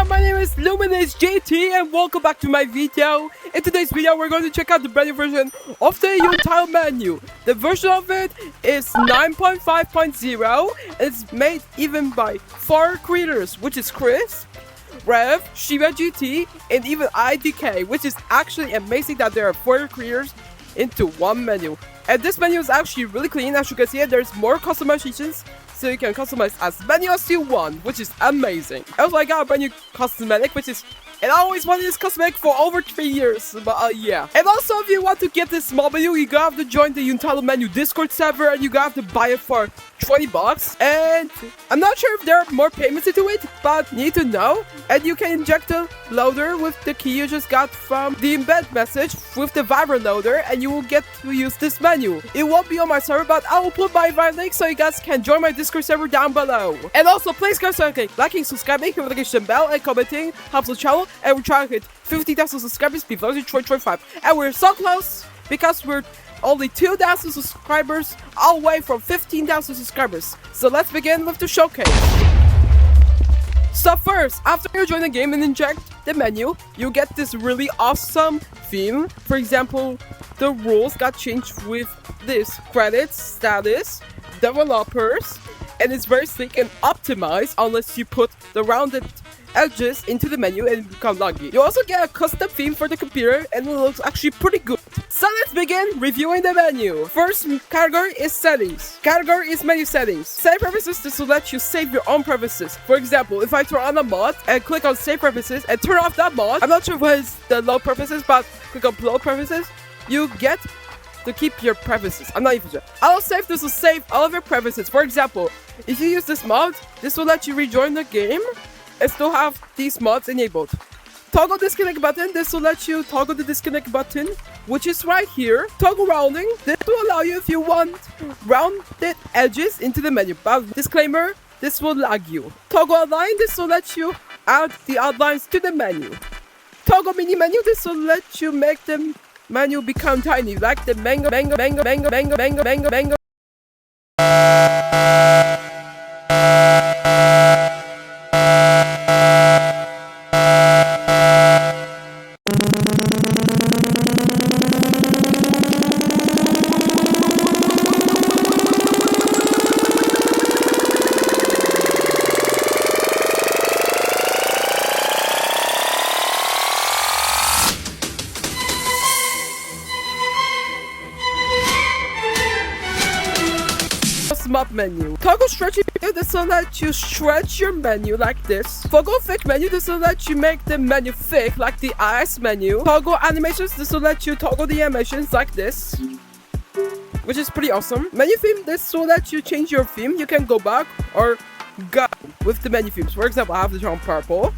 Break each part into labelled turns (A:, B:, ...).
A: everyone, my name is Luminous GT and welcome back to my video. In today's video we're going to check out the brand new version of the Untitled menu. The version of it is 9.5.0 and it's made even by 4 creators, which is Chris, Rev, Shiba GT, and even IDK, which is actually amazing that there are 4 creators into one menu. And this menu is actually really clean. As you can see, there's more customizations, so you can customize as many as you want, which is amazing. Also, I got a brand new cosmetic, which is, and I always wanted this cosmetic for over 3 years, but yeah. And also, if you want to get this small menu, you gotta have to join the Untitled menu Discord server, and you gotta have to buy it for 20 bucks. And I'm not sure if there are more payments into it, but you need to know. And you can inject the loader with the key you just got from the embed message with the Viber loader, and you will get to use this menu. It won't be on my server, but I will put my Viber link so you guys can join my Discord server down below. And also, please consider liking, subscribing, hit the notification bell, and commenting helps the channel. And we're trying to hit 50,000 subscribers before 2025. And we're so close because we're only 2,000 subscribers away from 15,000 subscribers. So let's begin with the showcase. So first, after you join the game and inject the menu, you get this really awesome theme. For example, the rules got changed with this: credits, status, developers, and it's very sleek and optimized unless you put the rounded edges into the menu and become laggy. You also get a custom theme for the computer and it looks actually pretty good. So let's begin reviewing the menu. First category is settings. Category is menu settings. Save preferences. This will let you save your own preferences. For example, if I turn on a mod and click on save preferences and turn off that mod, I'm not sure what is the low preferences, but click on low preferences, you get to keep your preferences. I'm not even sure. Autosave, this will save all of your preferences. For example, if you use this mod, this will let you rejoin the game and still have these mods enabled. Toggle disconnect button, this will let you toggle the disconnect button, which is right here. Toggle rounding, this will allow you if you want rounded edges into the menu. But disclaimer, this will lag you. Toggle outline, this will let you add the outlines to the menu. Toggle mini menu, this will let you make the menu become tiny, like the mango. Map menu. Toggle stretching menu, this will let you stretch your menu like this. Toggle thick menu, this will let you make the menu thick like the ice menu. Toggle animations, this will let you toggle the animations like this, which is pretty awesome. Menu theme, this will let you change your theme. You can go back or go with the menu themes. For example, I have the tone purple,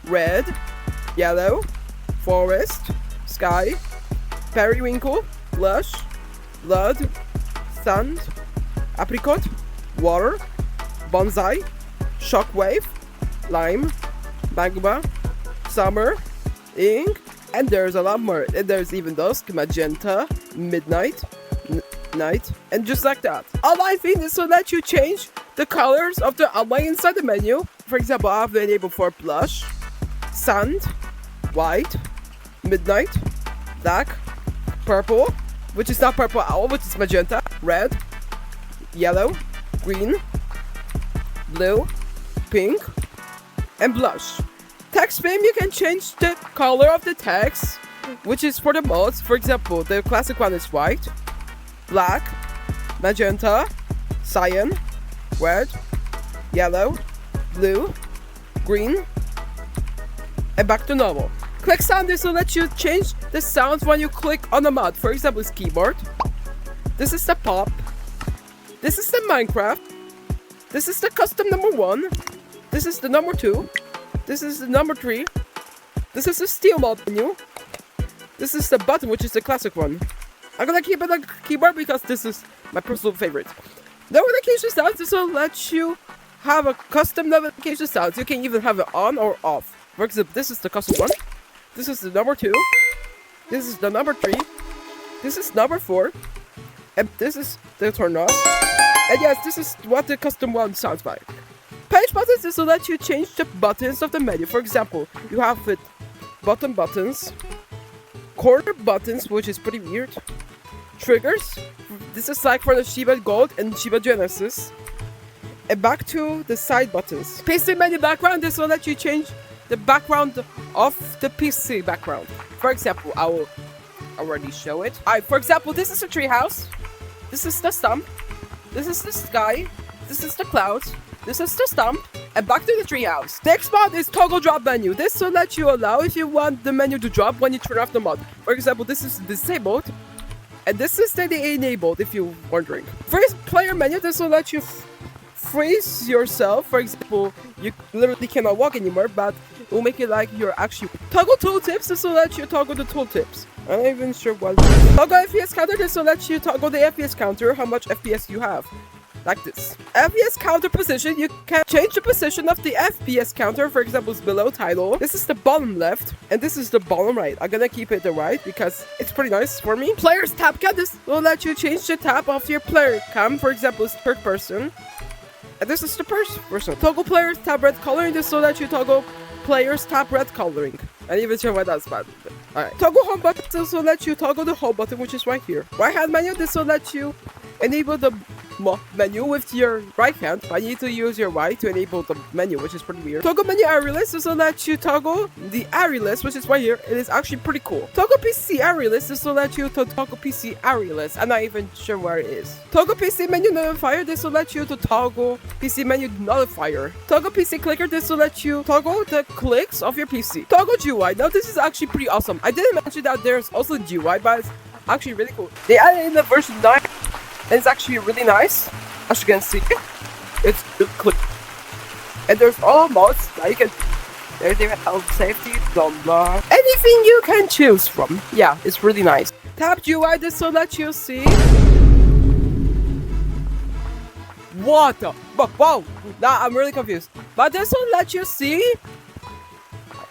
A: red, yellow, forest, sky, periwinkle, lush, blood, sand, apricot, water, bonsai, shockwave, lime, magma, summer, ink, and there's a lot more. And there's even dusk, magenta, midnight, night, and just like that. Outline theme, this will let you change the colors of the outline inside the menu. For example, I have the enable for blush, sand, white, midnight, black, purple, which is not purple at all, which is magenta, red, yellow, green, blue, pink, and blush. Text theme, you can change the color of the text, which is for the modes. For example, the classic one is white, black, magenta, cyan, red, yellow, blue, green, and back to normal. Click sound, this will let you change the sounds when you click on the mod. For example, it's keyboard. This is the pop. This is the Minecraft. This is the custom number 1. This is the number 2. This is the number 3. This is the steel mod menu. This is the button, which is the classic one. I'm gonna keep it on keyboard because this is my personal favorite. Notification sounds, this will let you have a custom notification sounds. You can even have it on or off. For example, this is the custom one. This is the number 2. This is the number 3. This is number 4. And this is the turn off. And yes, this is what the custom one sounds like. Page buttons is to let you change the buttons of the menu. For example, you have it bottom buttons, corner buttons, which is pretty weird, triggers. This is like for the Shiba Gold and Shiba Genesis. And back to the side buttons. PC menu background, this will let you change the background of the PC background. For example, I will already show it. Alright, for example, this is a treehouse. This is the stump. This is the sky. This is the clouds. This is the stump. And back to the treehouse. Next mod is toggle drop menu. This will let you allow if you want the menu to drop when you turn off the mod. For example, this is disabled. And this is the enabled, if you're wondering. Freeze player menu, this will let you freeze yourself. For example, you literally cannot walk anymore, but it will make it like you're actually... Toggle tooltips, this will let you toggle the tooltips. I'm not even sure what... Toggle FPS counter, this will let you toggle the FPS counter, how much FPS you have. Like this. FPS counter position, you can change the position of the FPS counter. For example, it's below title. This is the bottom left, and this is the bottom right. I'm gonna keep it the right because it's pretty nice for me. Player's tab cam, this will let you change the tab of your player cam. For example, it's third person. And this is the first person. Toggle player's tab red coloring, this will let you toggle player's tab red coloring. I didn't even sure what that's about. Alright. Toggle home button, this will let you toggle the home button, which is right here. Right hand menu, this will let you enable the menu with your right hand, but you need to use your right to enable the menu, which is pretty weird. Toggle menu area list, this will let you toggle the area list, which is right here. It is actually pretty cool. Toggle PC area list, this will let you to toggle PC area list. I'm not even sure where it is. Toggle PC menu notifier, this will let you to toggle PC menu notifier. Toggle PC clicker, this will let you toggle the clicks of your PC. Toggle GUI, now this is actually pretty awesome. I didn't mention that there's also GUI, but it's actually really cool. They added in the version 9. And it's actually really nice, as you can see. It's click. And there's all mods that you can. There's health, safety, blah blah. Anything you can choose from. Yeah, it's really nice. Tap GUI, this will let you see. What the? Whoa! Nah, I'm really confused. But this will let you see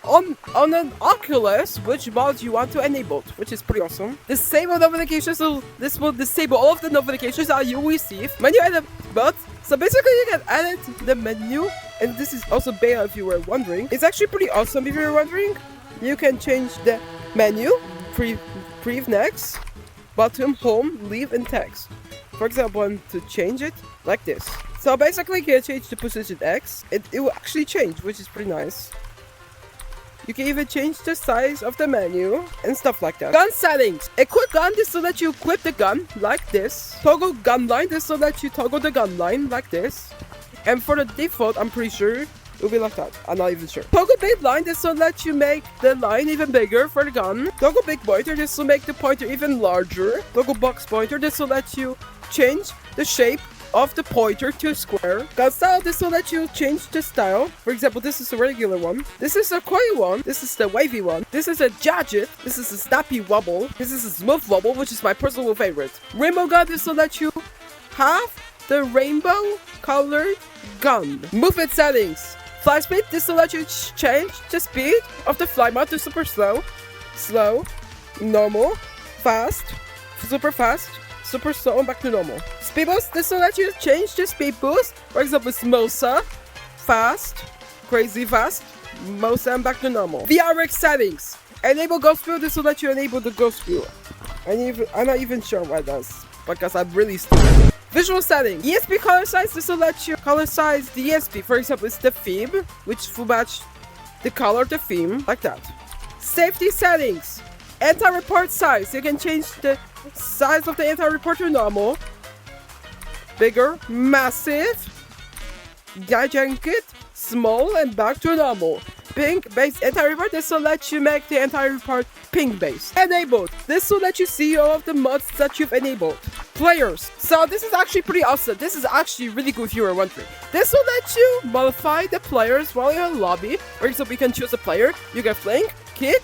A: on an Oculus which mods you want to enable, which is pretty awesome. Disable notifications, so this will disable all of the notifications that you receive. Menu edit but so basically you can edit the menu, and this is also beta if you were wondering. It's actually pretty awesome if you were wondering. You can change the menu, prev next, bottom, home, leave, and text. For example, I want to change it like this. So basically you can change the position X, it will actually change, which is pretty nice. You can even change the size of the menu and stuff like that. Gun settings. Equip gun, this will let you equip the gun like this. Toggle gun line, this will let you toggle the gun line like this. And for the default, I'm pretty sure it will be like that. I'm not even sure. Toggle big line, this will let you make the line even bigger for the gun. Toggle big pointer, this will make the pointer even larger. Toggle box pointer, this will let you change the shape of the pointer to square. Gun style, this will let you change the style. For example, this is a regular one. This is a coil one. This is the wavy one. This is a gadget. This is a snappy wobble. This is a smooth wobble, which is my personal favorite. Rainbow gun, this will let you have the rainbow colored gun. Movement settings. Fly speed, this will let you change the speed of the fly mode to super slow, normal, fast, super fast, super slow, and back to normal. Speed boost, this will let you change the speed boost. For example, Mosa, fast, crazy fast, Mosa, and back to normal. VRX settings. Enable ghost view, this will let you enable the ghost view. I'm not even sure why that's, because I'm really stupid. Visual setting. ESP color size, this will let you color size the ESP. For example, it's the theme, which will match the color of the theme, like that. Safety settings. Anti-report size, you can change the size of the anti-report to normal, bigger, massive, gigantic, small, and back to normal. Pink base anti-report, this will let you make the anti-report pink base. Enabled, this will let you see all of the mods that you've enabled. Players, so this is actually pretty awesome. This is actually really good if you were wondering. This will let you modify the players while you're in lobby. For example, you can choose a player, you can flank, kick,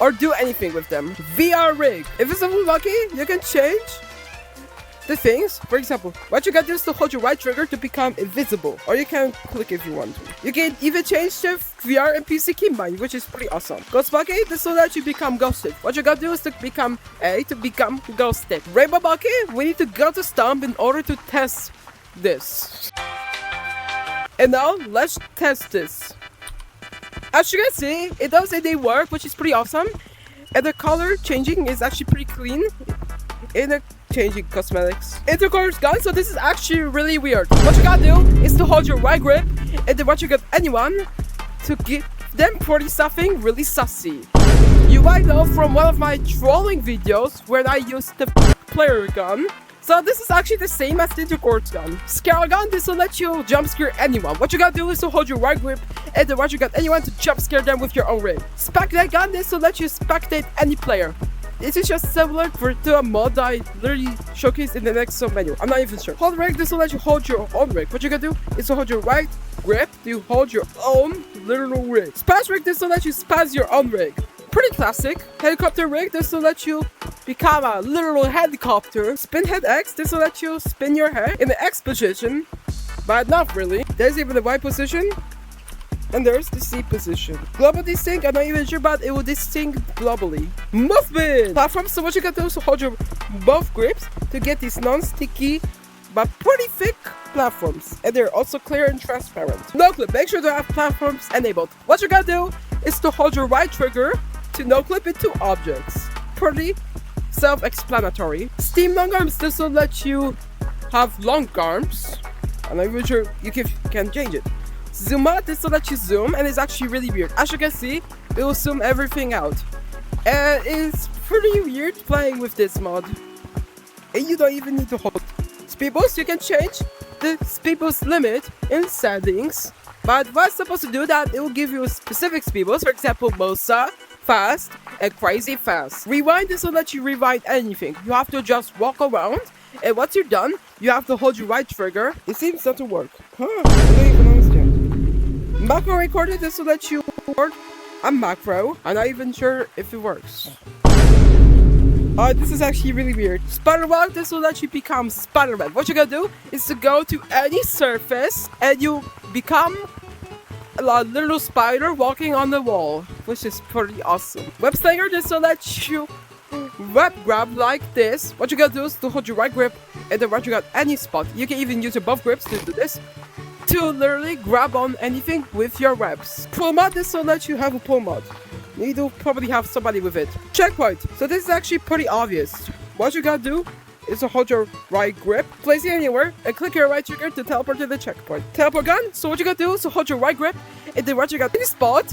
A: or do anything with them. VR rig. If it's a lucky, you can change the things. For example, what you can do is to hold your right trigger to become invisible, or you can click if you want to. You can even change the VR and PC keybind, which is pretty awesome. Ghost Bucky, this will let you become ghosted. What you gotta do is to become A to become ghosted. Rainbow Bucky, we need to go to Stomp in order to test this. And now let's test this. As you can see, it does indeed work, which is pretty awesome. And the color changing is actually pretty clean in the changing cosmetics. Intercourse gun, so this is actually really weird. What you gotta do is to hold your right grip, and then what you got anyone to give them pretty something really sussy. You might know from one of my trolling videos where I used the player gun. So this is actually the same as the intercourse gun. Scare gun, this will let you jump scare anyone. What you gotta do is to hold your right grip and then what you got anyone to jump scare them with your own rig. Spectate gun, this will let you spectate any player. This is just similar to a mod that I literally showcased in the next menu. I'm not even sure. Hold rig, this will let you hold your own rig. What you gotta do is to hold your right grip to hold your own literal rig. Spaz rig, this will let you spaz your own rig. Pretty classic. Helicopter rig, this will let you become a literal helicopter. Spin head X, this will let you spin your head in the X position, but not really. There's even the Y position, and there's the C position. Global desync, I'm not even sure, but it will desync globally. Movement! Platform, so what you can do is hold your both grips to get these non-sticky but pretty thick platforms. And they're also clear and transparent. No clip, make sure to have platforms enabled. What you gotta do is to hold your right trigger to no clip into objects. Pretty self-explanatory. Steam long arms, this will let you have long arms. I'm not even sure you can change it. Zoom out, this will let you zoom, and it's actually really weird. As you can see, it will zoom everything out. And it's pretty weird playing with this mod. And you don't even need to hold. Speed boost, you can change the speed boost limit in settings. But what's supposed to do that, it will give you a specific speed boost. For example, Mosa, fast, and crazy fast. Rewind, this will let you rewind anything. You have to just walk around, and once you're done, you have to hold your right trigger. It seems not to work. Huh, I don't even understand. Macro recorder, this will let you record a macro. I'm not even sure if it works. This is actually really weird. Spider-Man, this will let you become Spider-Man. What you gotta do is to go to any surface and you become a little spider walking on the wall, which is pretty awesome. Web slinger, this will let you web grab like this. What you gotta do is to hold your right grip and then what you got any spot. You can even use your both grips to do this, to literally grab on anything with your webs. Pull mod, this will let you have a pull mod. You need to probably have somebody with it. Checkpoint. So this is actually pretty obvious. What you gotta do is to hold your right grip, place it anywhere, and click your right trigger to teleport to the checkpoint. Teleport gun. So what you gotta do is to hold your right grip and then what you got any spot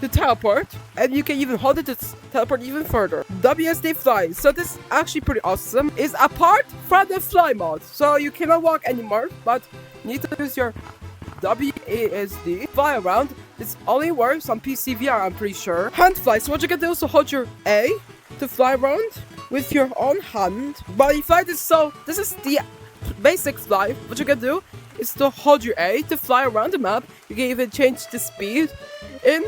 A: to teleport, and you can even hold it to teleport even further. WSD fly. So this is actually pretty awesome. It's apart from the fly mod. So you cannot walk anymore, but you need to use your WASD fly around. This only works on PC VR, I'm pretty sure. Hand fly. So what you can do is to hold your A to fly around with your own hand. Body fly. This is the basic fly. What you can do is to hold your A to fly around the map. You can even change the speed in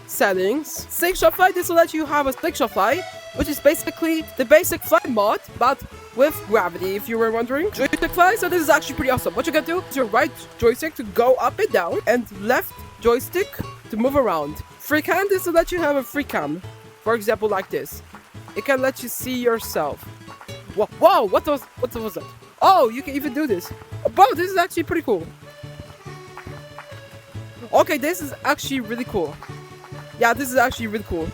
A: settings. Slingshot fly. This will let you have a slingshot fly, which is basically the basic fly mod, but with gravity, if you were wondering. Joystick fly. So this is actually pretty awesome. What you can do is your right joystick to go up and down, and left joystick to move around. Free cam. This will let you have a free cam. For example, like this. It can let you see yourself. Whoa, what was that? Oh, you can even do this. Bro, this is actually pretty cool. Okay, this is actually really cool. Yeah, this is actually really cool.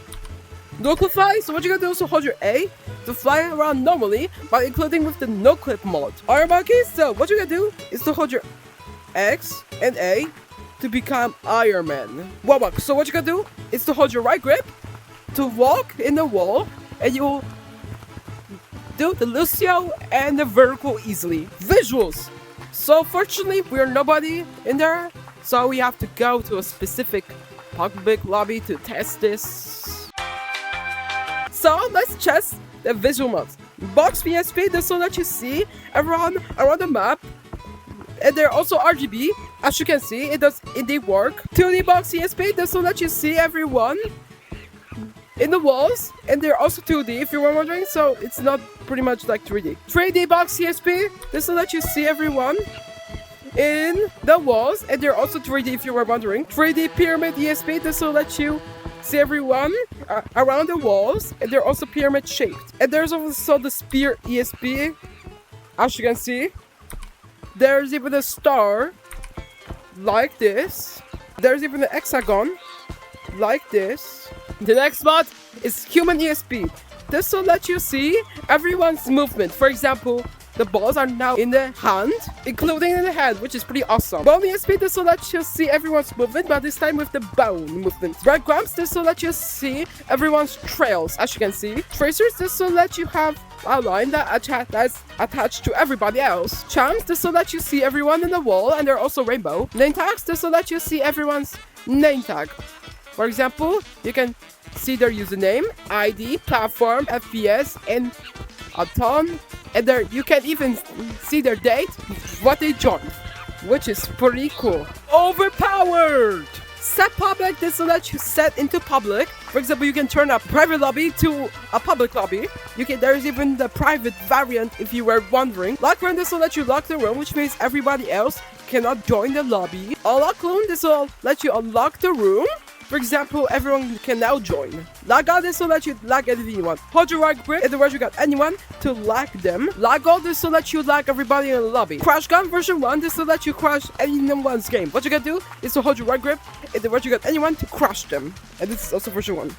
A: No clip fly. So what you gotta do is to hold your A to fly around normally, but including with the no clip mod. Iron Monkey. So what you gotta do is to hold your X and A to become Iron Man. Wow. So what you gotta do is to hold your right grip to walk in the wall, and you'll do the Lucio and the vertical easily. Visuals. So fortunately, we're nobody in there, so we have to go to a specific public lobby to test this. So let's test the visual mods. Box VSP, this will let you see around the map. And they're also RGB. As you can see, it does indeed work. 2D box CSP, this will let you see everyone in the walls. And they're also 2D if you were wondering, so it's not pretty much like 3D. 3D box CSP, this will let you see everyone in the walls. And they're also 3D if you were wondering. 3D pyramid ESP, this will let you see everyone around the walls. And they're also pyramid shaped. And there's also the spear ESP, as you can see. There's even a star like this. There's even an hexagon, like this. The next spot is human ESP. This will let you see everyone's movement. For example, the balls are now in the hand, including in the head, which is pretty awesome. Bone ESP, this will let you see everyone's movement, but this time with the bone movement. Breadcrumbs, this will let you see everyone's trails, as you can see. Tracers, this will let you have a line that's attached to everybody else. Charms, this will let you see everyone in the wall, and they're also rainbow. Name tags, this will let you see everyone's name tag. For example, you can see their username, ID, platform, FPS, and a ton. And there you can even see their date, what they joined, which is pretty cool. Overpowered! Set public, this will let you set into public. For example, you can turn a private lobby to a public lobby. There's even the private variant if you were wondering. Lock room, this will let you lock the room, which means everybody else cannot join the lobby. Unlock room, this will let you unlock the room. For example, everyone can now join. Lag out, this will let you lag anything you want. Hold your right grip, otherwise you got anyone to lag them. Lag out, this will let you lag everybody in the lobby. Crash gun version 1, this will let you crash anyone's game. What you gotta do is to hold your right grip, otherwise you got anyone to crash them. And this is also version 1.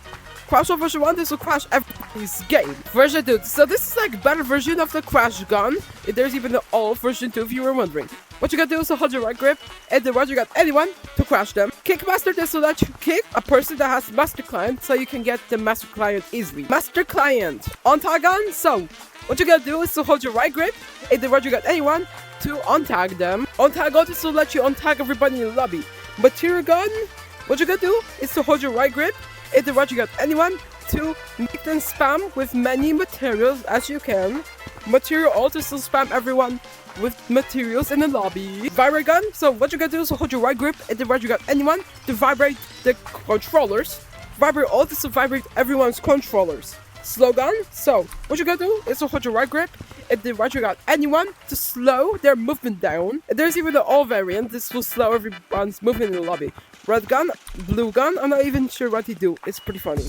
A: Crash on version 1, this will crash everybody's game. Version 2, so this is like a better version of the crash gun. There's even the old version 2 if you were wondering. What you gotta do is to hold your right grip, and then once you got anyone to crash them. Kick master, this will let you kick a person that has master client, so you can get the master client easily. Master client. On-tag gun, so what you gotta do is to hold your right grip, and then once you got anyone to untag them. On-tag gun, this will let you untag everybody in the lobby. Material gun, what you gotta do is to hold your right grip, and then once you got anyone to make them spam with many materials as you can. Material ult, this will spam everyone with materials in the lobby. Vibrate gun, so what you gotta do is hold your right grip, and then once you got anyone to vibrate the controllers. Vibrate ult is to vibrate everyone's controllers. Slow gun, so what you gotta do is to hold your right grip, and then once you got anyone to slow their movement down. And there's even the all variant, this will slow everyone's movement in the lobby. Red gun, blue gun, I'm not even sure what they do, it's pretty funny.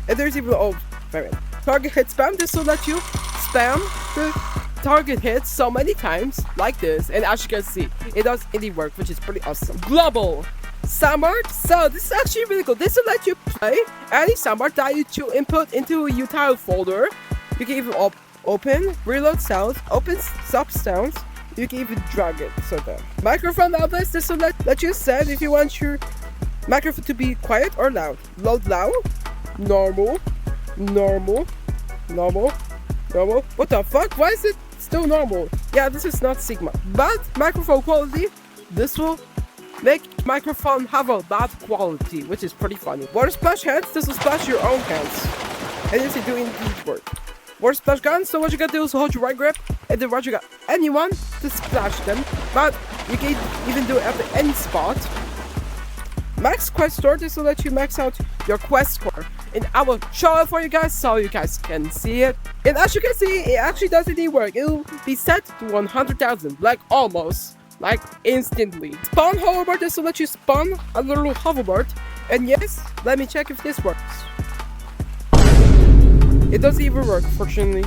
A: And there's even the old variant. Target hit spam, this will let you spam the target hits so many times like this, and as you can see, it does indie work, which is pretty awesome. Global soundboard, so this is actually really cool. This will let you play any soundboard that you input into a Untitled folder. You can even open, reload sounds, open sub sounds. You can even drag it, so that. Microphone outlets, this will let you set if you want your microphone to be quiet or loud. Loud, normal, normal, normal, normal. What the fuck? Why is it still normal? Yeah, this is not Sigma. But microphone quality, this will make microphone have a bad quality, which is pretty funny. Water splash hands, this will splash your own hands. And this is doing indeed work. Water splash gun, so what you gotta do is hold your right grip, and then once you got anyone to splash them, but you can even do it at any spot. Max quest store, this will let you max out your quest score. And I will show it for you guys so you guys can see it. And as you can see, it actually does indeed work. It will be set to 100,000, like almost, like instantly. Spawn hoverboard, this will let you spawn a little hoverboard. And yes, let me check if this works. It doesn't even work, fortunately.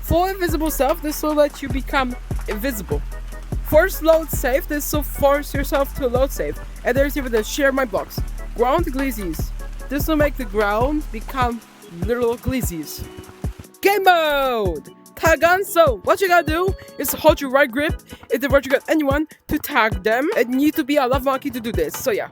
A: Full invisible self, this will let you become invisible. Force load safe, this will force yourself to load safe. And there's even the share my blocks. Ground glizzies, this will make the ground become little glizzies. Game mode! Tag on, so what you gotta do is hold your right grip and then once you got anyone to tag them, and you need to be a love monkey to do this, so yeah.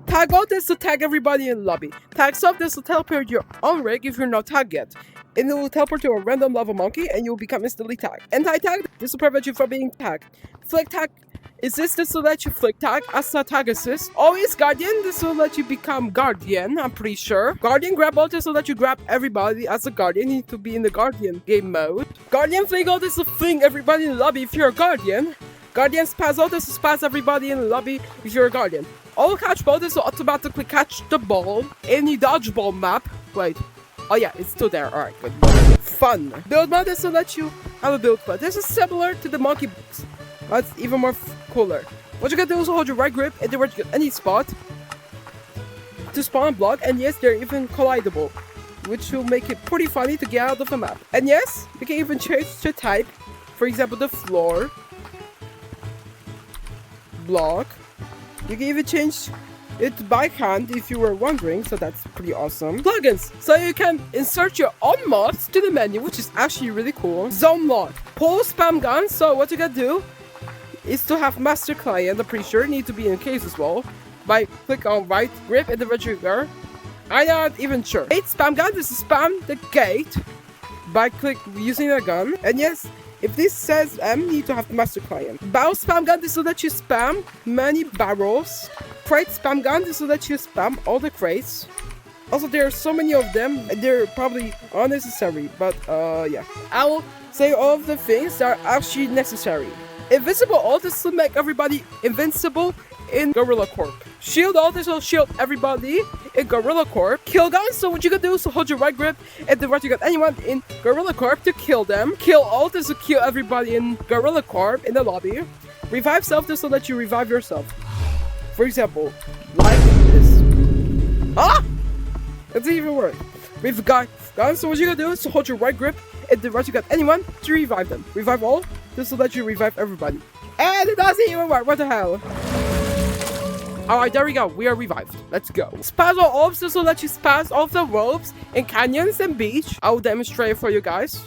A: Tag out, this will tag everybody in the lobby. Tag sub, this will teleport your own rig if you're not tagged yet. And it will teleport to a random lava monkey and you'll become instantly tagged. Anti-tag, this will prevent you from being tagged. Flick tag, this will let you flick tag as a tag assist. Always guardian, this will let you become guardian, I'm pretty sure. Guardian grab out, this will let you grab everybody as a guardian. You need to be in the guardian game mode. Guardian fling out, this will fling everybody in the lobby if you're a guardian. Guardian spaz out, this will spaz everybody in the lobby if you're a guardian. All catch ball, this will automatically catch the ball in the dodgeball map. Wait. Oh yeah, it's still there. Alright, good. Fun. Build mode, this will let you have a build mode. This is similar to the monkey box, but it's even more cooler. What you gotta do is hold your right grip and then you get any spot to spawn a block, and yes, they're even collidable, which will make it pretty funny to get out of the map. And yes, you can even change the type. For example, the floor, block, You can even change it by hand if you were wondering, so that's pretty awesome. Plugins, so you can insert your own mods to the menu, which is actually really cool. Zone mod, pull spam gun. So what you gotta do is to have master client. I'm pretty sure it needs to be in case as well. By click on right grip in the trigger. I'm not even sure. Gate spam gun. This is spam the gate by click using a gun. And yes, if this says M, need to have master client. Barrel spam gun. This will let you spam many barrels. Crate spam gun. This will let you spam all the crates. Also, there are so many of them, and they're probably unnecessary. But yeah, I will say all of the things that are actually necessary. Invisible ult. This will make everybody invincible in Gorilla Corp. Shield ult. This will shield everybody in Gorilla Corp. Kill gun. So what you can do is hold your right grip and the right you got anyone in Gorilla Corp to kill them. Kill ult is to kill everybody in Gorilla Corp in the lobby. Revive self. This will let you revive yourself. For example, like this. Ah! That doesn't even work. We've got guns. So what you can do is to hold your right grip and the right you got anyone to revive them. Revive all. This will let you revive everybody. And it doesn't even work. What the hell? Alright, there we go. We are revived. Let's go. Spaz all orbs. This will let you spaz off the ropes in canyons and beach. I will demonstrate it for you guys.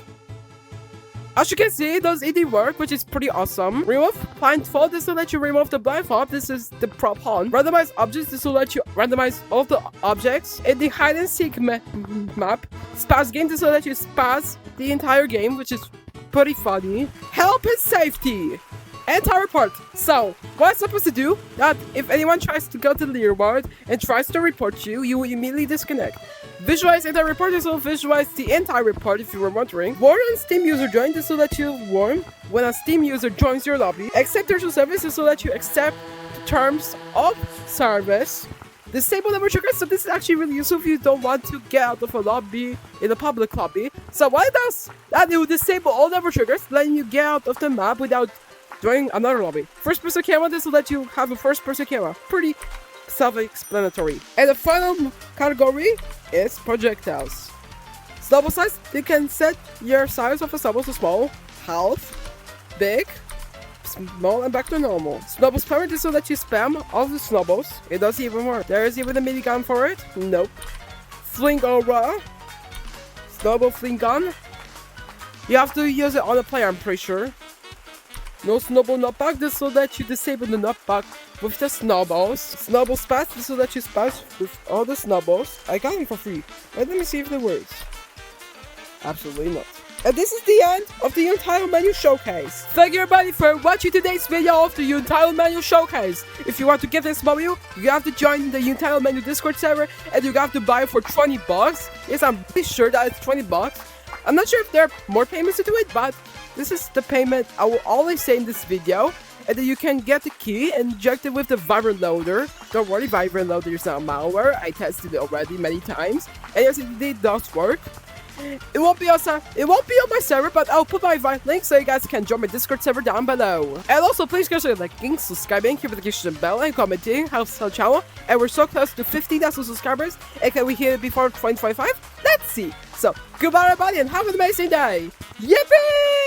A: As you can see, it does indeed work, which is pretty awesome. Remove blindfold. This will let you remove the blindfold. This is the prop hunt. Randomize objects. This will let you randomize all the objects. In the hide and seek map, spaz game. This will let you spaz the entire game, which is pretty funny. Help and safety. Anti-report. So, what I'm supposed to do, that if anyone tries to go to the leaderboard and tries to report you, you will immediately disconnect. Visualize anti-report. This will visualize the anti-report if you were wondering. Warn on Steam user join. This will let you warn when a Steam user joins your lobby. Accept terms of service. This will let you accept the terms of service. Disable number triggers. So this is actually really useful if you don't want to get out of a lobby in a public lobby. So what it does, that it will disable all number triggers, letting you get out of the map without joining another lobby. First person camera. This will let you have a first person camera. Pretty self-explanatory. And the final category is projectiles. Snowball size. You can set your size of a snowball to small, half, big, small, and back to normal. Snowball spammer. This will let you spam all the snowballs. It doesn't even work. There is even a minigun for it. Nope. Fling aura. Snowball fling gun. You have to use it on a player, I'm pretty sure. No snowball knockback. This will let you disable the knockback with the snowballs. Snowball spaz. This will let you spaz with all the snowballs. I got them for free. Let me see if it works. Absolutely not. And this is the end of the Untitled menu showcase. Thank you everybody for watching today's video of the Untitled menu showcase. If you want to get this menu, you have to join the Untitled menu Discord server and you have to buy it for 20 bucks. Yes, I'm pretty sure that it's 20 bucks. I'm not sure if there are more payments to do it, but this is the payment I will always say in this video. And then you can get the key and inject it with the Vibrant Loader. Don't worry, Vibrant Loader is not malware. I tested it already many times. And yes, it indeed does work. It won't be on my server, but I'll put my Invite link so you guys can join my Discord server down below. And also, please consider liking, subscribing, hit the notification bell, and commenting. Helps the channel. And we're so close to 50,000 subscribers. And can we hit it before 2025? Let's see. So, goodbye everybody and have an amazing day. Yippee!